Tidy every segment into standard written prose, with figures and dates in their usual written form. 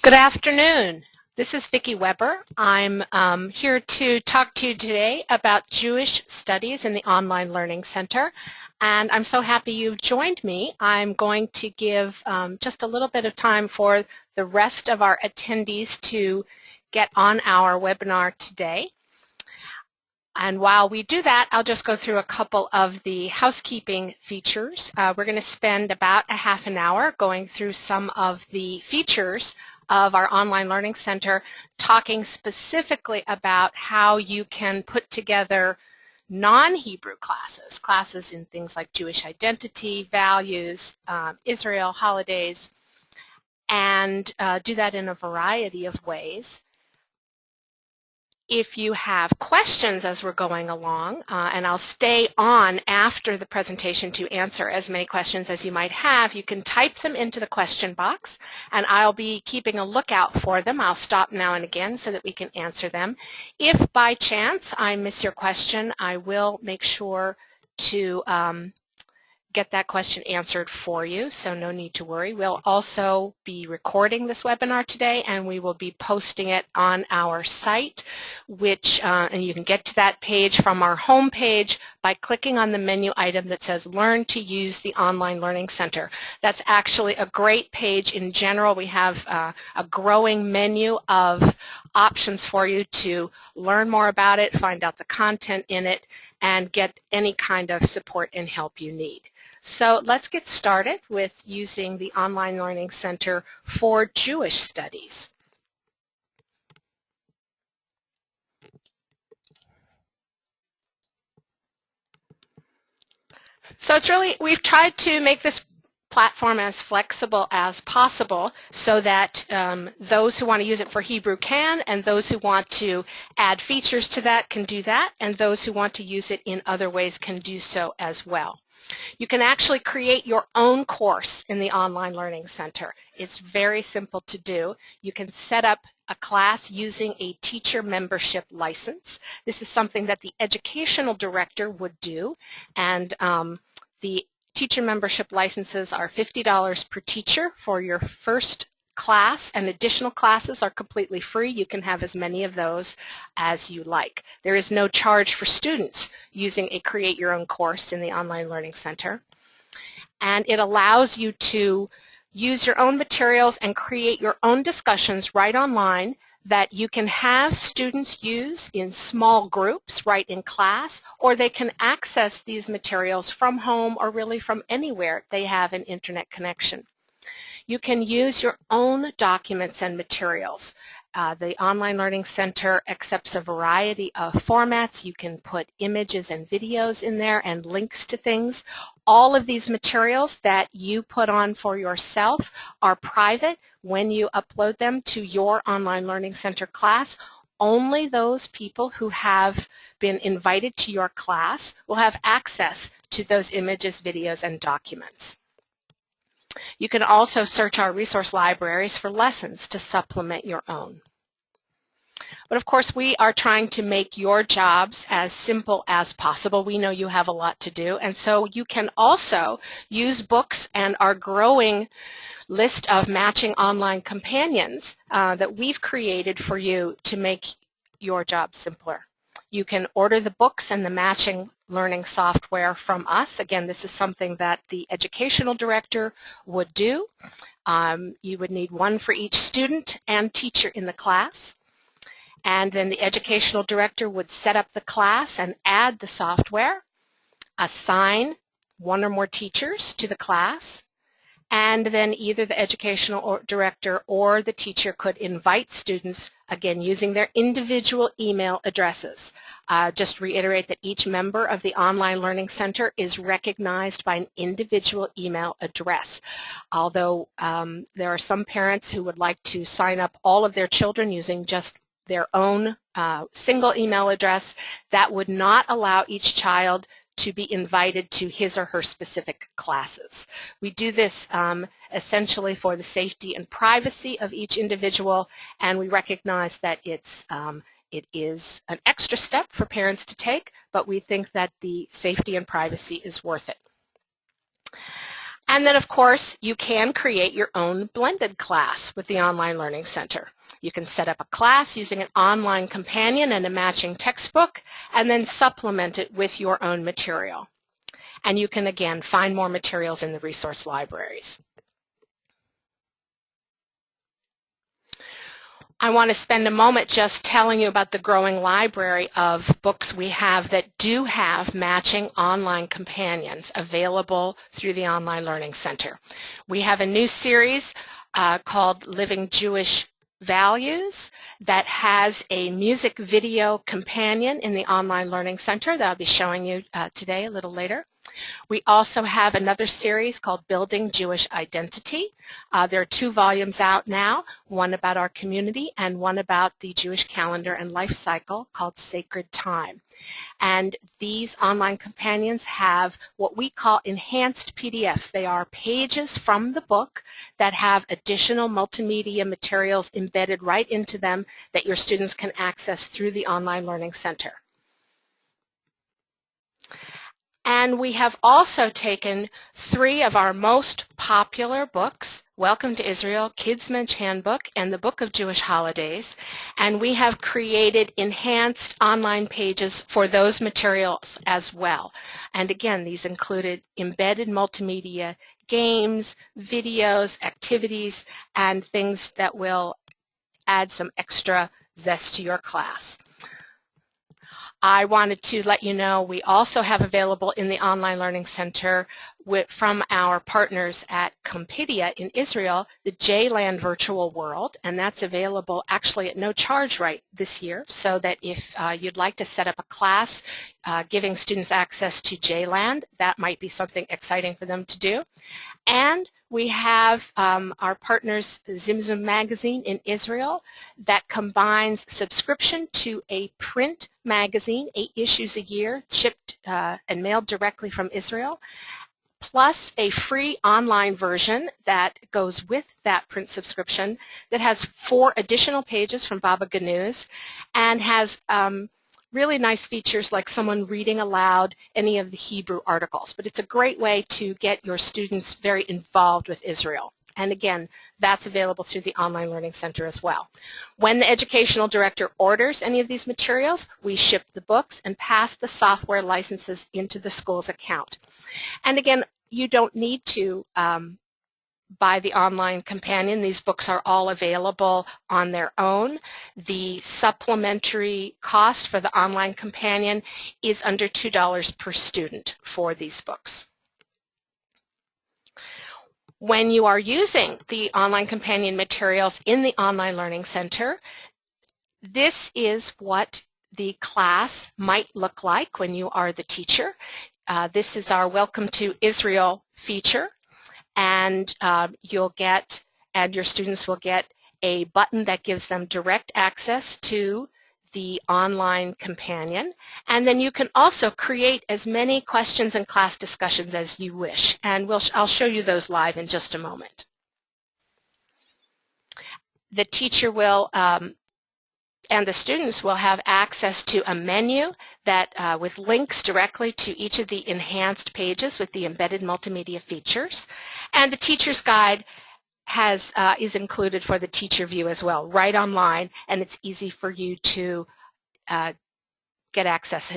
Good afternoon. This is Vicki Weber. I'm here to talk to you today about Jewish studies in the Online Learning Center, and I'm so happy you've joined me. I'm going to give just a little bit of time for the rest of our attendees to get on our webinar today. And while we do that, I'll just go through a couple of the housekeeping features. We're going to spend about a half an hour going through some of the features of our Online Learning Center, talking specifically about how you can put together non-Hebrew classes in things like Jewish identity, values, Israel, holidays, and do that in a variety of ways. If you have questions as we're going along, and I'll stay on after the presentation to answer as many questions as you might have, you can type them into the question box, and I'll be keeping a lookout for them. I'll stop now and again so that we can answer them. If by chance I miss your question, I will make sure to get that question answered for you, so no need to worry. We'll also be recording this webinar today, and we will be posting it on our site, which and you can get to that page from our home page by clicking on the menu item that says Learn to Use the Online Learning Center. That's actually a great page in general. We have a growing menu of options for you to learn more about it, find out the content in it, and get any kind of support and help you need. So let's get started with using the Online Learning Center for Jewish Studies. So we've tried to make this platform as flexible as possible so that those who want to use it for Hebrew can, and those who want to add features to that can do that, and those who want to use it in other ways can do so as well. You can actually create your own course in the Online Learning Center. It's very simple to do. You can set up a class using a teacher membership license. This is something that the educational director would do, and the teacher membership licenses are $50 per teacher for your first class, and additional classes are completely free. You can have as many of those as you like. There is no charge for students using a Create Your Own course in the Online Learning Center. And it allows you to use your own materials and create your own discussions right online that you can have students use in small groups right in class, or they can access these materials from home or really from anywhere they have an internet connection. You can use your own documents and materials. The Online Learning Center accepts a variety of formats. You can put images and videos in there and links to things. All of these materials that you put on for yourself are private when you upload them to your Online Learning Center class. Only those people who have been invited to your class will have access to those images, videos, and documents. You can also search our resource libraries for lessons to supplement your own. But of course, we are trying to make your jobs as simple as possible. We know you have a lot to do, and so you can also use books and our growing list of matching online companions that we've created for you to make your job simpler. You can order the books and the matching learning software from us. Again, this is something that the educational director would do. You would need one for each student and teacher in the class. And then the educational director would set up the class and add the software, assign one or more teachers to the class, and then either the educational director or the teacher could invite students, again, using their individual email addresses. Just reiterate that each member of the Online Learning Center is recognized by an individual email address. Although there are some parents who would like to sign up all of their children using just their own single email address, that would not allow each child to be invited to his or her specific classes. We do this essentially for the safety and privacy of each individual, and we recognize that it is an extra step for parents to take, but we think that the safety and privacy is worth it. And then, of course, you can create your own blended class with the Online Learning Center. You can set up a class using an online companion and a matching textbook, and then supplement it with your own material. And you can, again, find more materials in the resource libraries. I want to spend a moment just telling you about the growing library of books we have that do have matching online companions available through the Online Learning Center. We have a new series called Living Jewish Values that has a music video companion in the Online Learning Center that I'll be showing you today a little later. We also have another series called Building Jewish Identity. There are 2 volumes out now, one about our community and one about the Jewish calendar and life cycle called Sacred Time. And these online companions have what we call enhanced PDFs. They are pages from the book that have additional multimedia materials embedded right into them that your students can access through the Online Learning Center. And we have also taken 3 of our most popular books, Welcome to Israel, Kids Mensch Handbook, and the Book of Jewish Holidays, and we have created enhanced online pages for those materials as well. And again, these included embedded multimedia games, videos, activities, and things that will add some extra zest to your class. I wanted to let you know we also have available in the Online Learning Center from our partners at Compedia in Israel, the JLand Virtual World, and that's available actually at no charge right this year, so that if you'd like to set up a class giving students access to JLand, that might be something exciting for them to do. And we have our partners Zimzum magazine in Israel that combines subscription to a print magazine, 8 issues a year, shipped and mailed directly from Israel, plus a free online version that goes with that print subscription that has 4 additional pages from Baba Ganuz and has really nice features like someone reading aloud any of the Hebrew articles. But it's a great way to get your students very involved with Israel. And again, that's available through the Online Learning Center as well. When the educational director orders any of these materials, we ship the books and pass the software licenses into the school's account. And again, you don't need to buy the online companion. These books are all available on their own. The supplementary cost for the online companion is under $2 per student for these books. When you are using the online companion materials in the Online Learning Center, this is what the class might look like when you are the teacher. This is our Welcome to Israel feature. And your students will get a button that gives them direct access to the online companion. And then you can also create as many questions and class discussions as you wish. And I'll show you those live in just a moment. The teacher will and the students will have access to a menu that with links directly to each of the enhanced pages with the embedded multimedia features. And the teacher's guide is included for the teacher view as well, right online, and it's easy for you to get access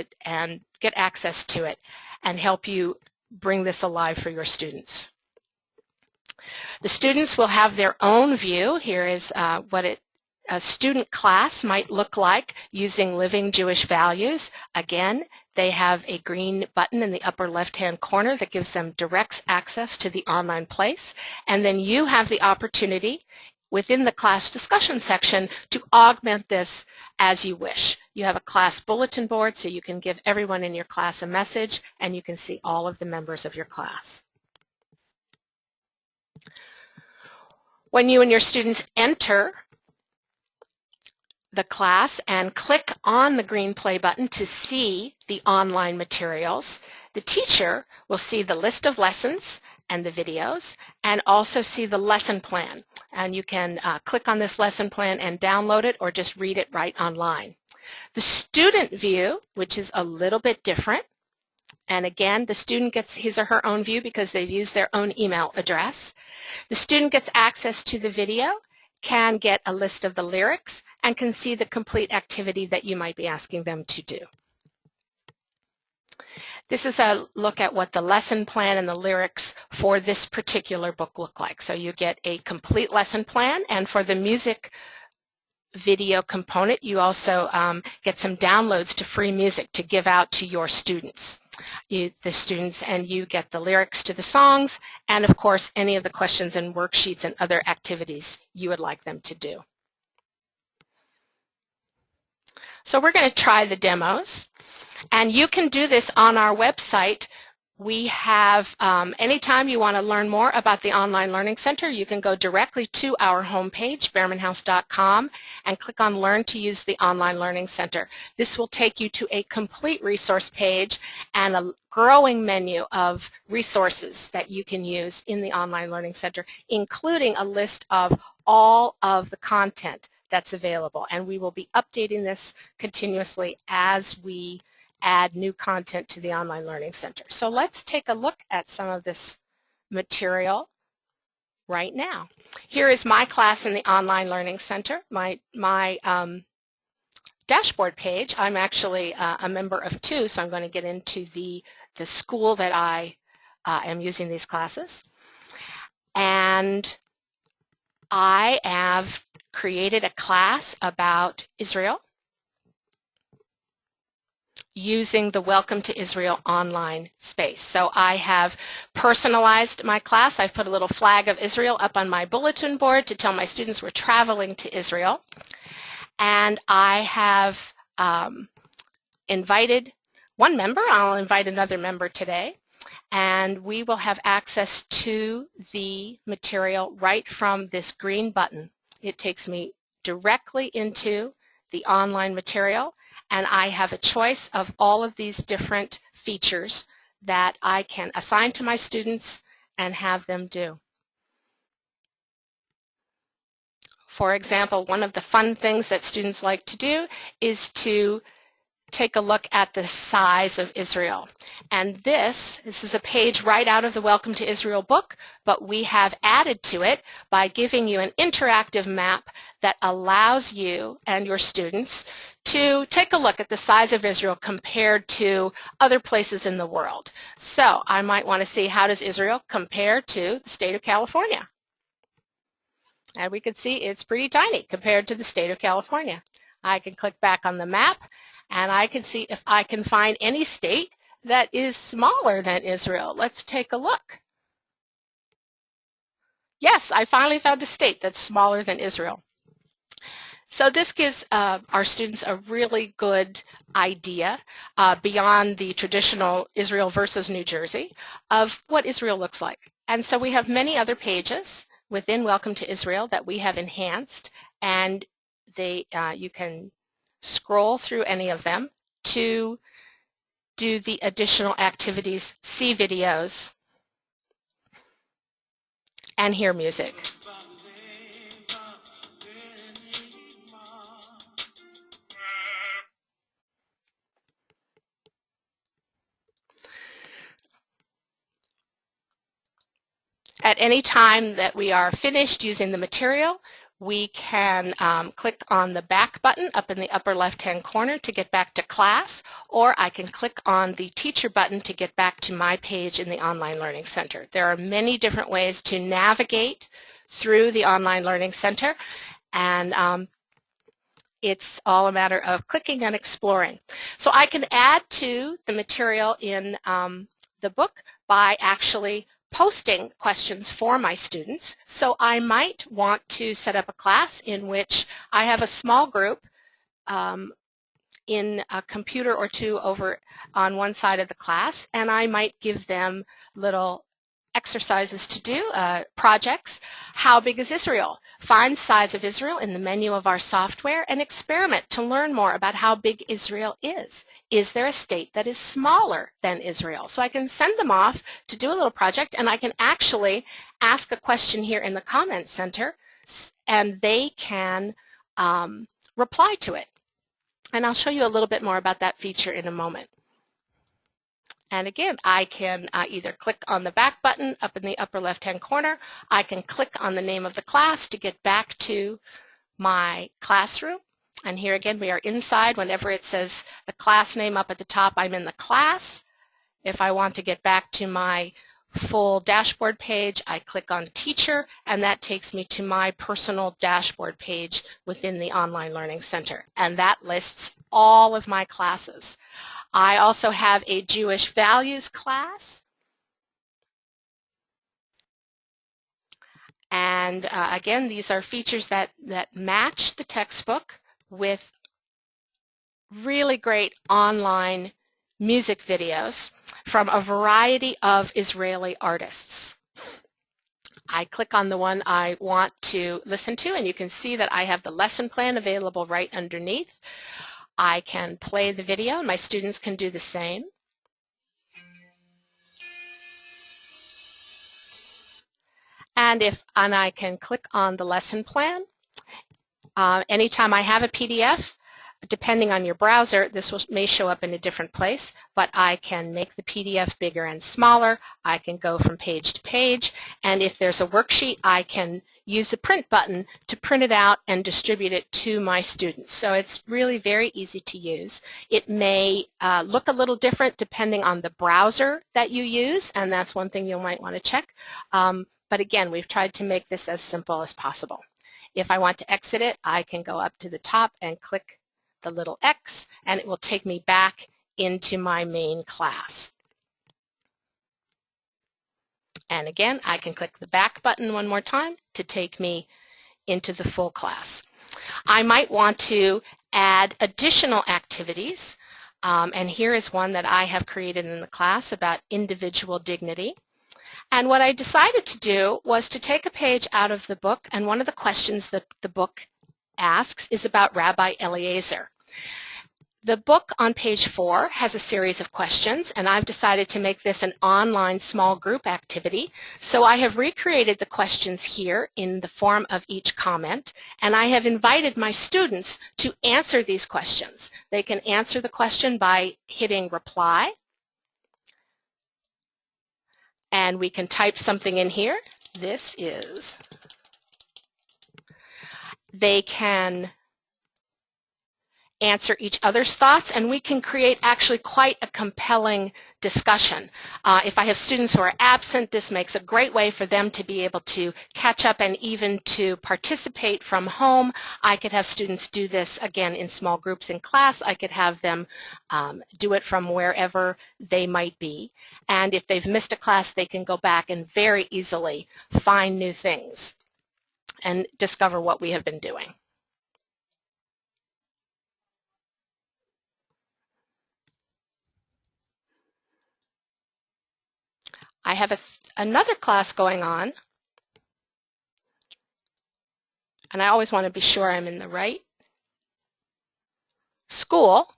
to it and help you bring this alive for your students. The students will have their own view. Here is what a student class might look like using Living Jewish Values. Again, they have a green button in the upper left-hand corner that gives them direct access to the online place. And then you have the opportunity within the class discussion section to augment this as you wish. You have a class bulletin board so you can give everyone in your class a message and you can see all of the members of your class. When you and your students enter the class and click on the green play button to see the online materials, the teacher will see the list of lessons and the videos and also see the lesson plan. And you can click on this lesson plan and download it or just read it right online. The student view, which is a little bit different, And again, the student gets his or her own view because they've used their own email address. The student gets access to the video, can get a list of the lyrics, and can see the complete activity that you might be asking them to do. This is a look at what the lesson plan and the lyrics for this particular book look like. So you get a complete lesson plan, and for the music video component, you also get some downloads to free music to give out to your students. The students and you get the lyrics to the songs, and of course any of the questions and worksheets and other activities you would like them to do. So we're going to try the demos. And you can do this on our website. We have, anytime you want to learn more about the Online Learning Center, you can go directly to our homepage, behrmanhouse.com, and click on Learn to Use the Online Learning Center. This will take you to a complete resource page and a growing menu of resources that you can use in the Online Learning Center, including a list of all of the content that's available. And we will be updating this continuously as we add new content to the Online Learning Center. So let's take a look at some of this material right now. Here is my class in the Online Learning Center, my dashboard page. I'm actually a member of two, so I'm going to get into the school that I am using these classes. And I have created a class about Israel using the Welcome to Israel online space. So I have personalized my class. I've put a little flag of Israel up on my bulletin board to tell my students we're traveling to Israel. And I have invited one member. I'll invite another member today. And we will have access to the material right from this green button. It takes me directly into the online material, and I have a choice of all of these different features that I can assign to my students and have them do. For example, one of the fun things that students like to do is to take a look at the size of Israel. And this is a page right out of the Welcome to Israel book, but we have added to it by giving you an interactive map that allows you and your students to take a look at the size of Israel compared to other places in the world. So I might want to see, how does Israel compare to the state of California? And we can see it's pretty tiny compared to the state of California. I can click back on the map, and I can see if I can find any state that is smaller than Israel. Let's take a look. Yes, I finally found a state that's smaller than Israel. So this gives our students a really good idea beyond the traditional Israel versus New Jersey of what Israel looks like. And so we have many other pages within Welcome to Israel that we have enhanced, and you can scroll through any of them to do the additional activities, see videos, and hear music. At any time that we are finished using the material, we can click on the back button up in the upper left-hand corner to get back to class, or I can click on the teacher button to get back to my page in the Online Learning Center. There are many different ways to navigate through the Online Learning Center, and it's all a matter of clicking and exploring. So I can add to the material in the book by actually posting questions for my students. So I might want to set up a class in which I have a small group in a computer or two over on one side of the class, and I might give them little exercises to do, projects. How big is Israel? Find size of Israel in the menu of our software and experiment to learn more about how big Israel is. Is there a state that is smaller than Israel? So I can send them off to do a little project, and I can actually ask a question here in the comment center, and they can reply to it. And I'll show you a little bit more about that feature in a moment. And again, I can either click on the back button up in the upper left-hand corner. I can click on the name of the class to get back to my classroom. And here again, we are inside. Whenever it says the class name up at the top, I'm in the class. If I want to get back to my full dashboard page, I click on Teacher, and that takes me to my personal dashboard page within the Online Learning Center. And that lists all of my classes. I also have a Jewish values class. And again, these are features that match the textbook with really great online music videos from a variety of Israeli artists. I click on the one I want to listen to, and you can see that I have the lesson plan available right underneath. I can play the video, and my students can do the same. And I can click on the lesson plan. Anytime I have a PDF, depending on your browser, this may show up in a different place, but I can make the PDF bigger and smaller. I can go from page to page, and if there's a worksheet, I can use the print button to print it out and distribute it to my students. So it's really very easy to use. It may look a little different depending on the browser that you use, and that's one thing you might want to check. But again, we've tried to make this as simple as possible. If I want to exit it, I can go up to the top and click the little X, and it will take me back into my main class. And again, I can click the back button one more time to take me into the full class. I might want to add additional activities, and here is one that I have created in the class about individual dignity. And what I decided to do was to take a page out of the book, and one of the questions that the book asks is about Rabbi Eliezer. The book on page 4 has a series of questions, and I've decided to make this an online small group activity. So I have recreated the questions here in the form of each comment, and I have invited my students to answer these questions. They can answer the question by hitting reply, and we can type something in here. This is. They can answer each other's thoughts, and we can create actually quite a compelling discussion. If I have students who are absent, this makes a great way for them to be able to catch up and even to participate from home. I could have students do this again in small groups in class. I could have them do it from wherever they might be. And if they've missed a class, they can go back and very easily find new things and discover what we have been doing. I have another class going on, and I always want to be sure I'm in the right school.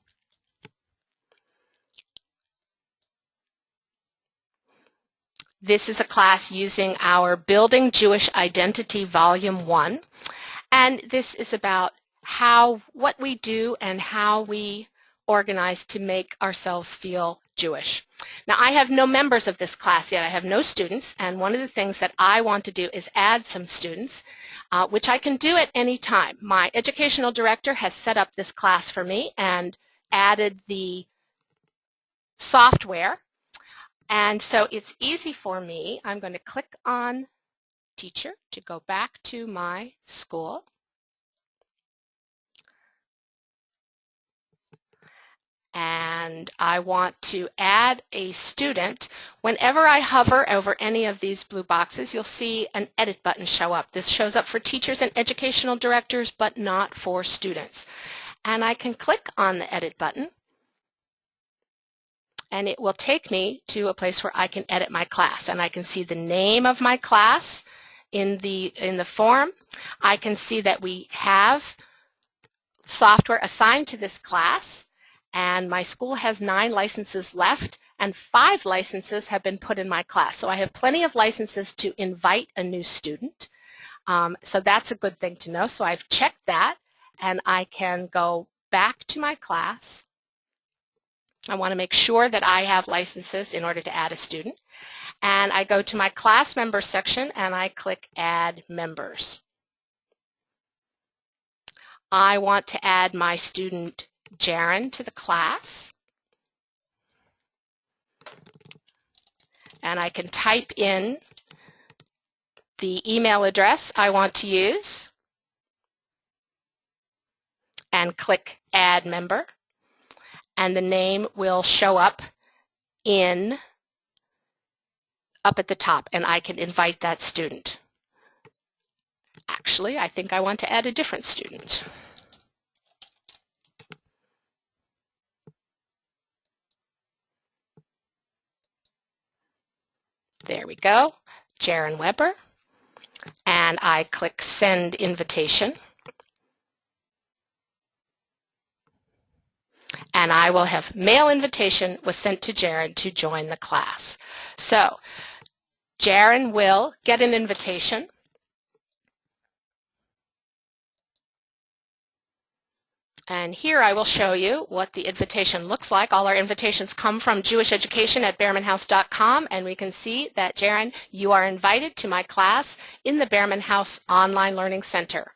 This is a class using our Building Jewish Identity Volume 1, and this is about what we do and how we organize to make ourselves feel Jewish. Now, I have no members of this class yet. I have no students, and one of the things that I want to do is add some students, which I can do at any time. My educational director has set up this class for me and added the software, and so it's easy for me. I'm going to click on Teacher to go back to my school. And I want to add a student. Whenever I hover over any of these blue boxes, you'll see an edit button show up. This shows up for teachers and educational directors, but not for students. And I can click on the edit button, and it will take me to a place where I can edit my class. And I can see the name of my class in the form. I can see that we have software assigned to this class, and my school has 9 licenses left, and 5 licenses have been put in my class. So I have plenty of licenses to invite a new student. So that's a good thing to know. So I've checked that, and I can go back to my class, I want to make sure that I have licenses in order to add a student. And I go to my class members section and I click Add Members. I want to add my student Jaren to the class. And I can type in the email address I want to use and click Add Member. And the name will show up up at the top, and I can invite that student. Actually, I think I want to add a different student. There we go, Jaren Weber. And I click Send Invitation. And I will have mail invitation was sent to Jaren to join the class. So Jaren will get an invitation. And here I will show you what the invitation looks like. All our invitations come from jewisheducation@behrmanhouse.com, and we can see that, Jaren, you are invited to my class in the Behrman House Online Learning Center.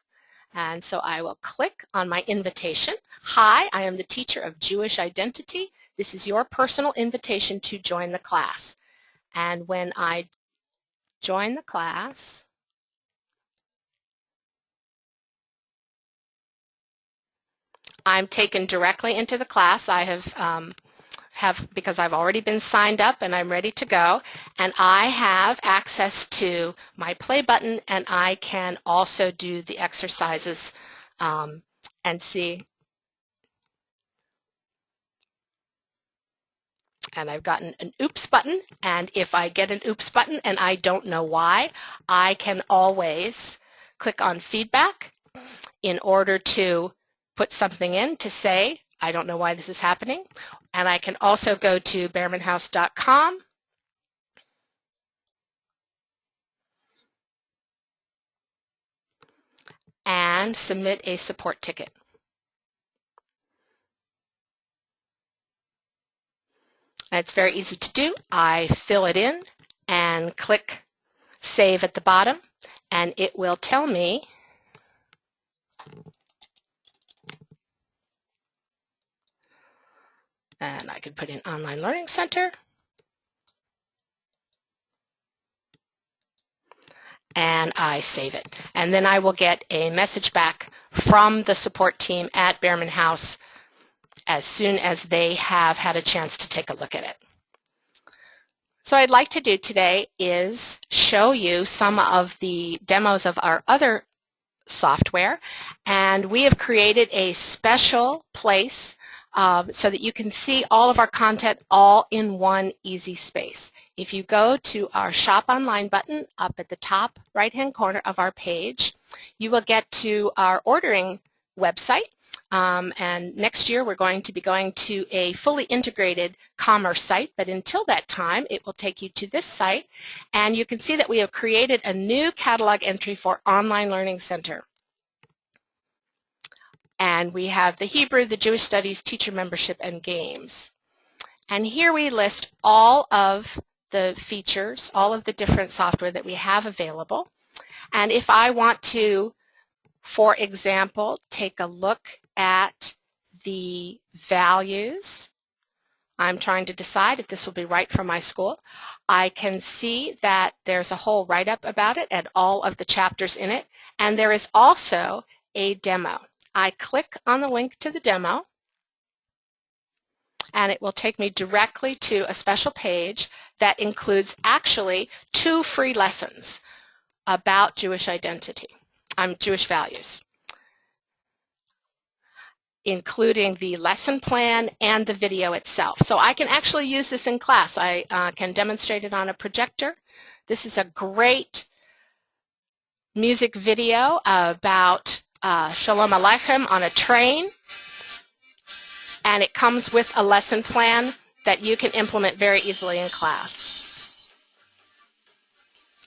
And so I will click on my invitation. Hi, I am the teacher of Jewish identity. This is your personal invitation to join the class. And when I join the class, I'm taken directly into the class. I have because I've already been signed up and I'm ready to go, and I have access to my play button, and I can also do the exercises and see. And I've gotten an oops button, and if I get an oops button and I don't know why, I can always click on feedback in order to put something in to say, I don't know why this is happening. And I can also go to behrmanhouse.com and submit a support ticket. And it's very easy to do. I fill it in and click Save at the bottom, and it will tell me and I could put in Online Learning Center, and I save it. And then I will get a message back from the support team at Behrman House as soon as they have had a chance to take a look at it. So what I'd like to do today is show you some of the demos of our other software, and we have created a special place so that you can see all of our content all in one easy space. If you go to our Shop Online button up at the top right-hand corner of our page, you will get to our ordering website. And next year we're going to be going to a fully integrated commerce site, but until that time it will take you to this site, and you can see that we have created a new catalog entry for Online Learning Center. And we have the Hebrew, the Jewish Studies, Teacher Membership, and Games. And here we list all of the features, all of the different software that we have available. And if I want to, for example, take a look at the values, I'm trying to decide if this will be right for my school. I can see that there's a whole write-up about it and all of the chapters in it, and there is also a demo. I click on the link to the demo, and it will take me directly to a special page that includes actually 2 free lessons about Jewish identity, Jewish values, including the lesson plan and the video itself. So I can actually use this in class. I can demonstrate it on a projector. This is a great music video about Shalom Aleichem on a train, and it comes with a lesson plan that you can implement very easily in class.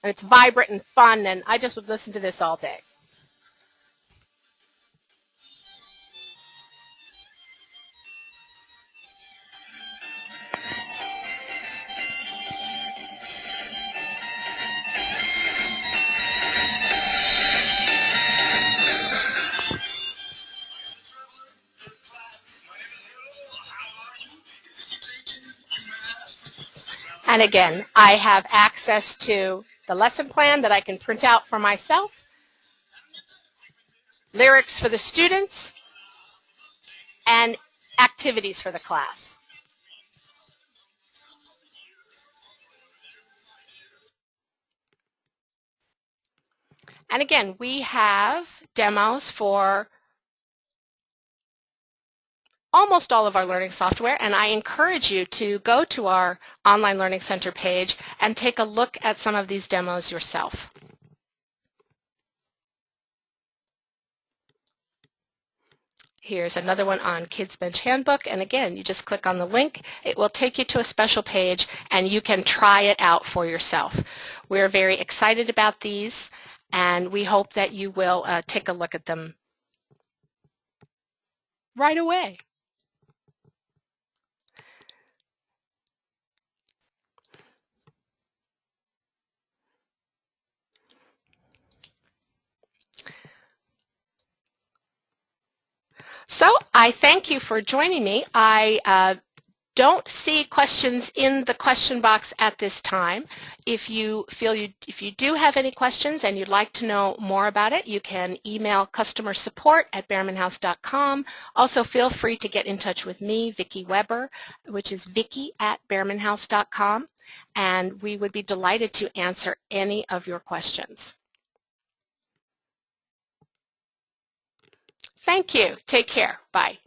And it's vibrant and fun, and I just would listen to this all day. And again, I have access to the lesson plan that I can print out for myself, lyrics for the students, and activities for the class. And again, we have demos for almost all of our learning software, and I encourage you to go to our Online Learning Center page and take a look at some of these demos yourself. Here's another one on Kids Bench Handbook, and again, you just click on the link. It will take you to a special page, and you can try it out for yourself. We're very excited about these, and we hope that you will take a look at them right away. So I thank you for joining me. I don't see questions in the question box at this time. If you do have any questions and you'd like to know more about it, you can email customersupport@behrmanhouse.com. Also, feel free to get in touch with me, Vicki Weber, which is Vicki@behrmanhouse.com, and we would be delighted to answer any of your questions. Thank you. Take care. Bye.